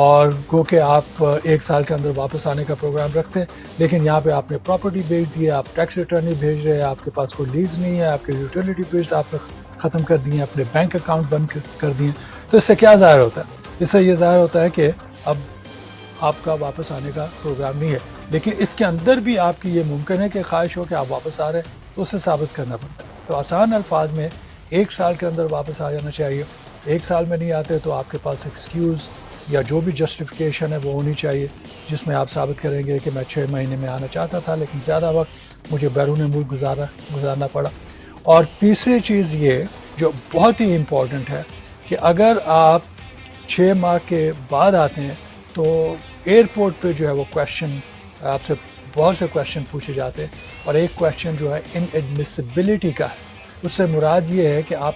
اور گو کہ آپ 1 سال کے اندر واپس آنے کا پروگرام رکھتے ہیں، لیکن یہاں پہ آپ نے پراپرٹی بیچ دی ہے، آپ ٹیکس ریٹرن نہیں بھیج رہے، آپ کے پاس کوئی لیز نہیں ہے، آپ کے یوٹیلیٹی بلز آپ نے ختم کر دی ہیں، اپنے بینک اکاؤنٹ بند کر دیے ہیں، تو اس سے کیا ظاہر ہوتا ہے؟ اس سے یہ ظاہر ہوتا ہے کہ اب آپ کا واپس آنے کا پروگرام نہیں ہے، لیکن اس کے اندر بھی آپ کی یہ ممکن ہے کہ خواہش ہو کہ آپ واپس آ رہے ہیں، تو اسے ثابت کرنا پڑتا ہے۔ تو آسان الفاظ میں 1 سال کے اندر واپس آ جانا چاہیے، 1 سال میں نہیں آتے تو آپ کے پاس ایکسکیوز یا جو بھی جسٹیفیکیشن ہے وہ ہونی چاہیے، جس میں آپ ثابت کریں گے کہ میں 6 مہینے میں آنا چاہتا تھا لیکن زیادہ وقت مجھے بیرون ملک گزارنا پڑا۔ اور تیسری چیز یہ جو بہت ہی امپورٹنٹ ہے کہ اگر آپ 6 ماہ کے بعد آتے ہیں تو ایئرپورٹ پہ جو ہے وہ کویشچن آپ سے بہت سے کویشچن پوچھے جاتے ہیں، اور ایک کویشچن جو ہے ان ایڈمیسیبلٹی کا ہے۔ اس سے مراد یہ ہے کہ آپ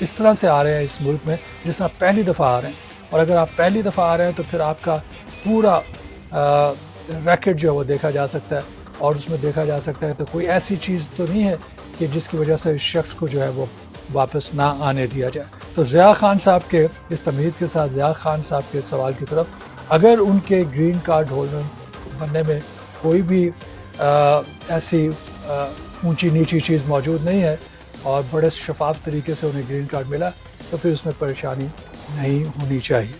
اس طرح سے آ رہے ہیں اس ملک میں جس طرح پہلی دفعہ آ رہے ہیں، اور اگر آپ پہلی دفعہ آ رہے ہیں تو پھر آپ کا پورا ریکٹ جو ہے وہ دیکھا جا سکتا ہے، اور اس میں دیکھا جا سکتا ہے تو کوئی ایسی چیز تو نہیں ہے کہ جس کی وجہ سے اس شخص کو جو ہے وہ واپس نہ آنے دیا جائے۔ تو ضیاء خان صاحب کے اس تمہید کے ساتھ ضیاء خان صاحب کے سوال کی طرف، اگر ان کے گرین کارڈ ہولڈر بننے میں کوئی بھی ایسی اونچی نیچی چیز موجود نہیں ہے اور بڑے شفاف طریقے سے انہیں گرین کارڈ ملا، تو پھر اس میں پریشانی نہیں ہونی چاہیے۔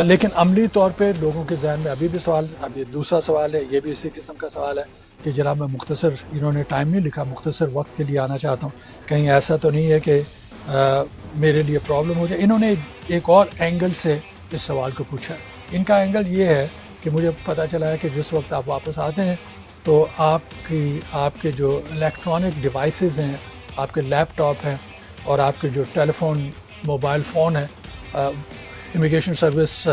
لیکن عملی طور پہ لوگوں کے ذہن میں ابھی بھی سوال، ابھی دوسرا سوال ہے، یہ بھی اسی قسم کا سوال ہے کہ جناب میں مختصر، انہوں نے ٹائم نہیں لکھا، مختصر وقت کے لیے آنا چاہتا ہوں، کہیں ایسا تو نہیں ہے کہ میرے لیے پرابلم ہو جائے۔ انہوں نے ایک اور اینگل سے اس سوال کو پوچھا۔ ان کا اینگل یہ ہے کہ مجھے پتہ چلا ہے کہ جس وقت آپ واپس آتے ہیں تو آپ کے جو الیکٹرانک ڈیوائسز ہیں، آپ کے لیپ ٹاپ ہیں اور آپ کے جو ٹیلی فون، موبائل فون ہے، امیگریشن سروس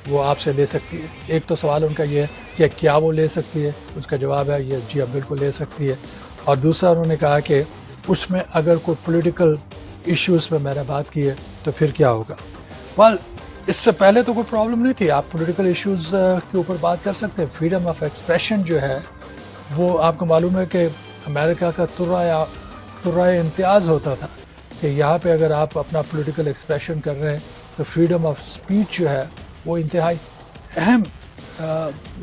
وہ آپ سے لے سکتی ہے۔ ایک تو سوال ان کا یہ ہے کہ کیا وہ لے سکتی ہے، اس کا جواب ہے یہ جی اب بالکل لے سکتی ہے۔ اور دوسرا انہوں نے کہا کہ اس میں اگر کوئی پولیٹیکل ایشوز پہ میں نے بات کی ہے تو پھر کیا ہوگا۔ ویل اس سے پہلے تو کوئی پرابلم نہیں تھی، آپ پولیٹیکل ایشوز کے اوپر بات کر سکتے ہیں۔ فریڈم آف ایکسپریشن جو ہے وہ آپ کو معلوم ہے کہ امریکہ کا ترائے امتیاز ہوتا تھا کہ یہاں پہ اگر آپ اپنا پولیٹیکل ایکسپریشن کر رہے ہیں تو فریڈم آف اسپیچ جو ہے وہ انتہائی اہم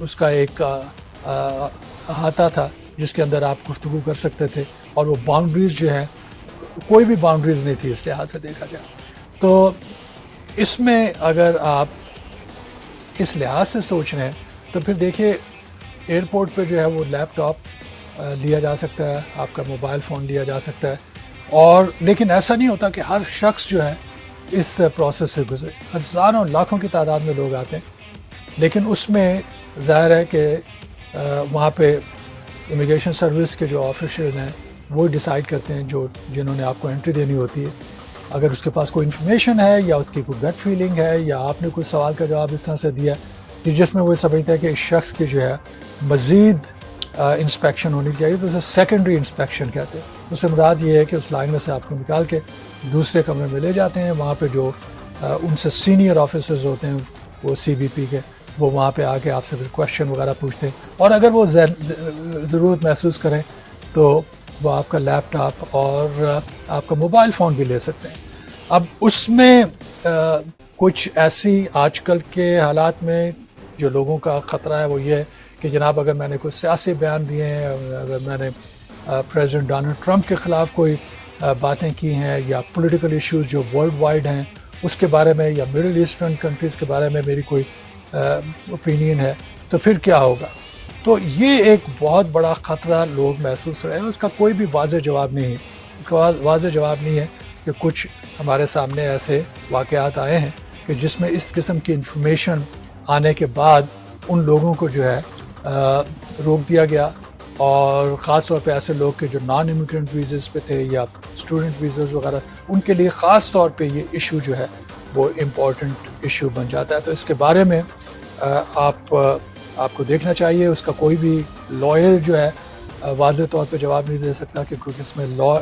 اس کا ایک احاطہ تھا جس کے اندر آپ گفتگو کر سکتے تھے، اور وہ باؤنڈریز جو ہے کوئی بھی باؤنڈریز نہیں تھی اس لحاظ سے دیکھا جائے۔ تو اس میں اگر آپ اس لحاظ سے سوچ رہے ہیں تو پھر دیکھیے ایئرپورٹ پہ جو ہے وہ لیپ ٹاپ لیا جا سکتا ہے، آپ کا موبائل فون لیا جا سکتا ہے، اور لیکن ایسا نہیں ہوتا کہ ہر شخص جو ہے اس پروسیس سے گزرے۔ ہزاروں لاکھوں کی تعداد میں لوگ آتے ہیں، لیکن اس میں ظاہر ہے کہ وہاں پہ امیگریشن سروس کے جو آفیشل ہیں وہ ڈیسائیڈ کرتے ہیں جنہوں نے آپ کو انٹری دینی ہوتی ہے۔ اگر اس کے پاس کوئی انفارمیشن ہے یا اس کی کوئی گٹ فیلنگ ہے یا آپ نے کوئی سوال کا جواب اس طرح سے دیا کہ جس میں وہ سمجھتا ہے کہ اس شخص کی جو ہے مزید انسپیکشن ہونی چاہیے، تو اسے سیکنڈری انسپیکشن کہتے ہیں۔ اس سے مراد یہ ہے کہ اس لائن میں سے آپ کو نکال کے دوسرے کمرے میں لے جاتے ہیں، وہاں پہ جو ان سے سینئر آفیسرز ہوتے ہیں وہ سی بی پی کے، وہ وہاں پہ آ کے آپ سے پھر کویشچن وغیرہ پوچھتے ہیں، اور اگر وہ ضرورت محسوس کریں تو وہ آپ کا لیپ ٹاپ اور آپ کا موبائل فون بھی لے سکتے ہیں۔ اب اس میں کچھ ایسی آج کل کے حالات میں جو لوگوں کا خطرہ ہے وہ یہ ہے کہ جناب اگر میں نے کوئی سیاسی بیان دیے ہیں، اگر میں نے پریزیڈنٹ ڈونلڈ ٹرمپ کے خلاف کوئی باتیں کی ہیں یا پولیٹیکل ایشوز جو ورلڈ وائڈ ہیں اس کے بارے میں، یا مڈل ایسٹرن کنٹریز کے بارے میں میری کوئی اوپینین ہے، تو پھر کیا ہوگا۔ تو یہ ایک بہت بڑا خطرہ لوگ محسوس رہے ہیں، اس کا کوئی بھی واضح جواب نہیں ہے۔ اس کا واضح جواب نہیں ہے کہ کچھ ہمارے سامنے ایسے واقعات آئے ہیں کہ جس میں اس قسم کی انفارمیشن آنے کے بعد ان لوگوں کو جو ہے روک دیا گیا، اور خاص طور پہ ایسے لوگ کہ جو نان امیگرنٹ ویزز پہ تھے یا اسٹوڈنٹ ویزز وغیرہ، ان کے لیے خاص طور پہ یہ ایشو جو ہے وہ امپورٹنٹ ایشو بن جاتا ہے۔ تو اس کے بارے میں آپ کو دیکھنا چاہیے۔ اس کا کوئی بھی لائر جو ہے واضح طور پہ جواب نہیں دے سکتا کہ کیونکہ اس میں لا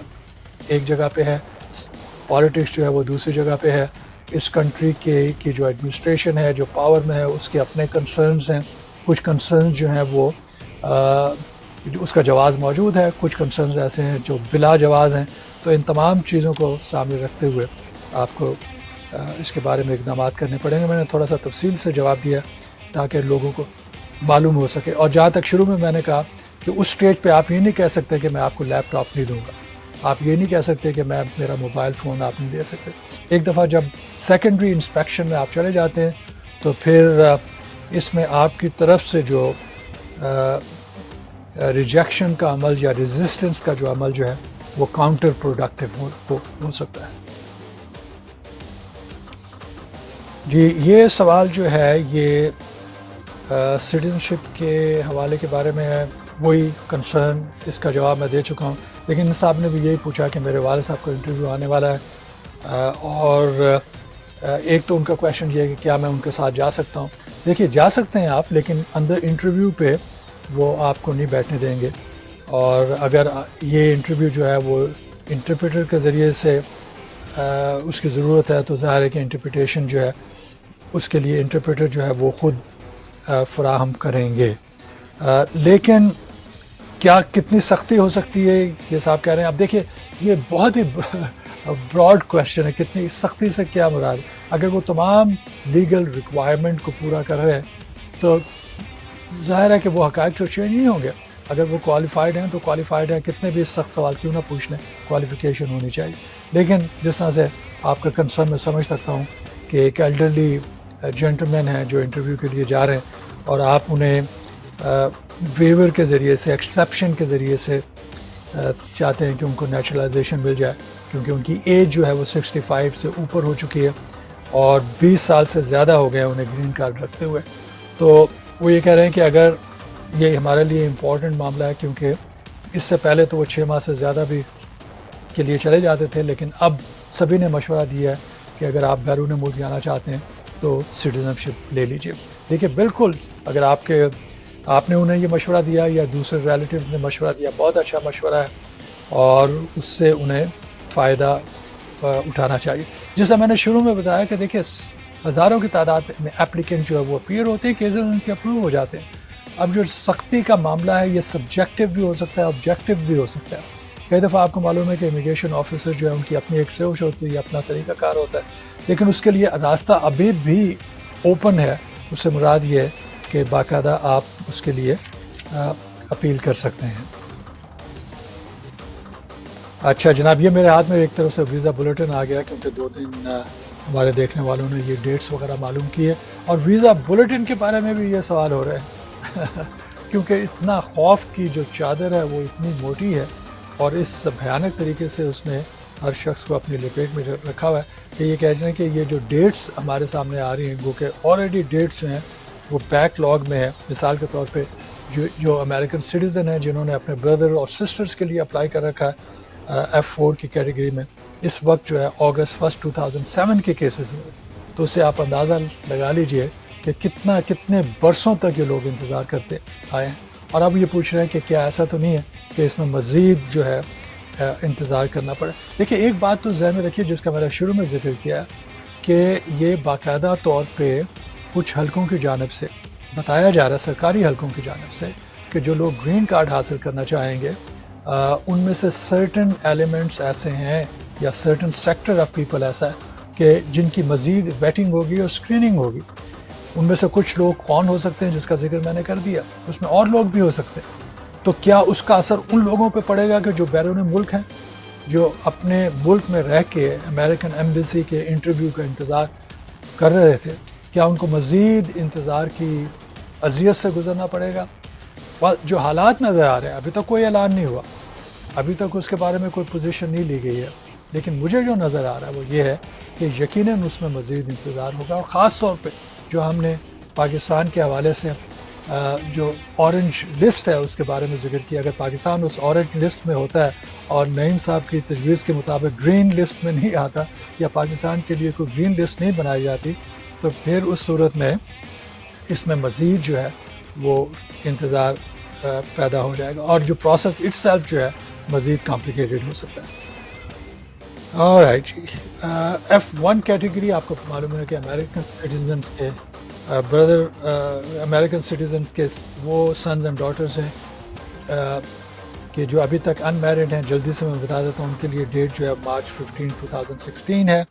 ایک جگہ پہ ہے، پالیٹکس جو ہے وہ دوسری جگہ پہ ہے۔ اس کنٹری کی جو ایڈمنسٹریشن ہے، جو پاور میں ہے، اس کے اپنے کنسرنز ہیں، کچھ کنسرنز جو ہیں وہ اس کا جواز موجود ہے، کچھ کنسرنز ایسے ہیں جو بلا جواز ہیں۔ تو ان تمام چیزوں کو سامنے رکھتے ہوئے آپ کو اس کے بارے میں اقدامات کرنے پڑیں گے. میں نے تھوڑا سا تفصیل سے جواب دیا تاکہ لوگوں کو معلوم ہو سکے. اور جہاں تک شروع میں نے کہا کہ اس اسٹیج پہ آپ یہ نہیں کہہ سکتے کہ میں آپ کو لیپ ٹاپ نہیں دوں گا, آپ یہ نہیں کہہ سکتے کہ میں میرا موبائل فون آپ نہیں دے سکتے. ایک دفعہ جب سیکنڈری انسپیکشن میں آپ چلے جاتے ہیں تو پھر اس میں آپ کی طرف سے جو ریجیکشن کا عمل یا ریزسٹنس کا جو عمل جو ہے وہ کاؤنٹر پروڈکٹیو ہو سکتا ہے. جی یہ سوال جو ہے یہ سٹیزن شپ کے حوالے کے بارے میں ہے. وہی کنسرن, اس کا جواب میں دے چکا ہوں. لیکن صاحب نے بھی یہی پوچھا کہ میرے والد صاحب کا انٹرویو آنے والا ہے اور ایک تو ان کا کویشچن یہ ہے کہ کیا میں ان کے ساتھ جا سکتا ہوں. دیکھیے جا سکتے ہیں آپ, لیکن اندر انٹرویو پہ وہ آپ کو نہیں بیٹھنے دیں گے. اور اگر یہ انٹرویو جو ہے وہ انٹرپریٹر کے ذریعے سے اس کی ضرورت ہے تو ظاہر ہے کہ انٹرپریٹیشن جو ہے اس کے لیے انٹرپریٹر جو ہے وہ خود فراہم کریں گے. لیکن کیا کتنی سختی ہو سکتی ہے یہ صاحب کہہ رہے ہیں. اب دیکھیے یہ بہت ہی براڈ کویشچن ہے, کتنی سختی سے کیا مراد. اگر وہ تمام لیگل ریکوائرمنٹ کو پورا کر رہے ہیں تو ظاہر ہے کہ وہ حقائق تو چینج نہیں ہوں گے. اگر وہ کوالیفائڈ ہیں تو کوالیفائڈ ہیں, کتنے بھی سخت سوال کیوں نہ پوچھ لیں, کوالیفیکیشن ہونی چاہیے. لیکن جس طرح سے آپ کا کنسرن میں سمجھ سکتا ہوں کہ ایک ایلڈرلی جینٹلمین ہیں جو انٹرویو کے لیے جا رہے ہیں اور آپ انہیں ویور کے ذریعے سے, ایکسیپشن کے ذریعے سے چاہتے ہیں کہ ان کو نیچرلائزیشن مل جائے, کیونکہ ان کی ایج جو ہے وہ 65 سے اوپر ہو چکی ہے اور 20 سال سے زیادہ ہو گئے انہیں گرین کارڈ رکھتے ہوئے. تو وہ یہ کہہ رہے ہیں کہ اگر یہ ہمارے لیے امپورٹنٹ معاملہ ہے, کیونکہ اس سے پہلے تو وہ 6 ماہ سے زیادہ بھی کے لیے چلے جاتے تھے, لیکن اب سبھی نے مشورہ دیا ہے کہ اگر آپ بیرون ملک جانا چاہتے ہیں تو سٹیزن شپ لے لیجئے. دیکھیے بالکل, اگر آپ نے انہیں یہ مشورہ دیا یا دوسرے ریلیٹیوز نے مشورہ دیا, بہت اچھا مشورہ ہے اور اس سے انہیں فائدہ اٹھانا چاہیے. جیسا میں نے شروع میں بتایا کہ دیکھیے ہزاروں کی تعداد میں اپلیکنٹ جو ہے وہ اپیئر ہوتے ہیں, کیسز ان کے اپروو ہو جاتے ہیں. اب جو سختی کا معاملہ ہے یہ سبجیکٹو بھی ہو سکتا ہے, آبجیکٹو بھی ہو سکتا ہے. کئی دفعہ آپ کو معلوم ہے کہ امیگریشن آفیسر جو ہے ان کی اپنی ایک سوچ ہوتی ہے, اپنا طریقہ کار ہوتا ہے, لیکن اس کے لیے راستہ ابھی بھی اوپن ہے. اس سے مراد یہ ہے کہ باقاعدہ آپ اس کے لیے اپیل کر سکتے ہیں. اچھا جناب, یہ میرے ہاتھ میں ایک طرف سے ویزا بلیٹن آ گیا, کیونکہ 2 دن ہمارے دیکھنے والوں نے یہ ڈیٹس وغیرہ معلوم کی ہے, اور ویزا بلیٹن کے بارے میں بھی یہ سوال ہو رہے ہیں کیونکہ اتنا خوف کی جو چادر ہے وہ اتنی موٹی ہے اور اس بھیانک طریقے سے اس نے ہر شخص کو اپنی لپیٹ میں رکھا ہوا ہے کہ یہ کہہ رہے ہیں کہ یہ جو ڈیٹس ہمارے سامنے آ رہی ہیں وہ کہ آلریڈی ڈیٹس جو ہیں وہ بیک لاگ میں ہے. مثال کے طور پہ جو امریکن سٹیزن ہیں جنہوں نے اپنے بردر اور سسٹرز کے لیے اپلائی کر رکھا ہے F4 کی کیٹیگری میں, اس وقت جو ہے اگست 1 2007 کے کیسز ہوئے, تو اس سے آپ اندازہ لگا لیجئے کہ کتنے برسوں تک یہ لوگ انتظار کرتے آئے ہیں. اور اب یہ پوچھ رہے ہیں کہ کیا ایسا تو نہیں ہے کہ اس میں مزید جو ہے انتظار کرنا پڑے. دیکھیے ایک بات تو ذہن میں رکھیے جس کا میں نے شروع میں ذکر کیا کہ یہ باقاعدہ طور پہ کچھ حلقوں کی جانب سے بتایا جا رہا ہے, سرکاری حلقوں کی جانب سے, کہ جو لوگ گرین کارڈ حاصل کرنا چاہیں گے ان میں سے سرٹن ایلیمنٹس ایسے ہیں یا سرٹن سیکٹر آف پیپل ایسا ہے کہ جن کی مزید ویٹنگ ہوگی اور اسکریننگ ہوگی. ان میں سے کچھ لوگ کون ہو سکتے ہیں جس کا ذکر میں نے کر دیا, اس میں اور لوگ بھی ہو سکتے ہیں. تو کیا اس کا اثر ان لوگوں پہ پڑے گا کہ جو بیرون ملک ہیں, جو اپنے ملک میں رہ کے امریکن ایمبیسی کے انٹرویو کا انتظار کر رہے تھے, کیا ان کو مزید انتظار کی اذیت سے گزرنا پڑے گا؟ جو حالات نظر آ رہے ہیں, ابھی تک کوئی اعلان نہیں ہوا, ابھی تک اس کے بارے میں کوئی پوزیشن نہیں لی گئی ہے, لیکن مجھے جو نظر آ رہا ہے وہ یہ ہے کہ یقیناً اس میں مزید انتظار ہوگا. اور خاص طور پہ جو ہم نے پاکستان کے حوالے سے جو اورنج لسٹ ہے اس کے بارے میں ذکر کیا, اگر پاکستان اس اورنج لسٹ میں ہوتا ہے اور نعیم صاحب کی تجویز کے مطابق گرین لسٹ میں نہیں آتا یا پاکستان کے لیے کوئی گرین لسٹ نہیں بنائی جاتی, تو پھر اس صورت میں اس میں مزید جو ہے وہ انتظار پیدا ہو جائے گا اور جو پروسیس اٹ سیلف جو ہے مزید کمپلیکیٹڈ ہو سکتا ہے. آلرائٹ جی, F1 کیٹیگری آپ کو معلوم ہے کہ امریکن سٹیزنس کے بردر امریکن سٹیزنس کے وہ سنز اینڈ ڈاٹرز ہیں کہ جو ابھی تک ان میرڈ ہیں. جلدی سے میں بتا دیتا ہوں, ان کے لیے ڈیٹ جو ہے مارچ 15 2016 ہے.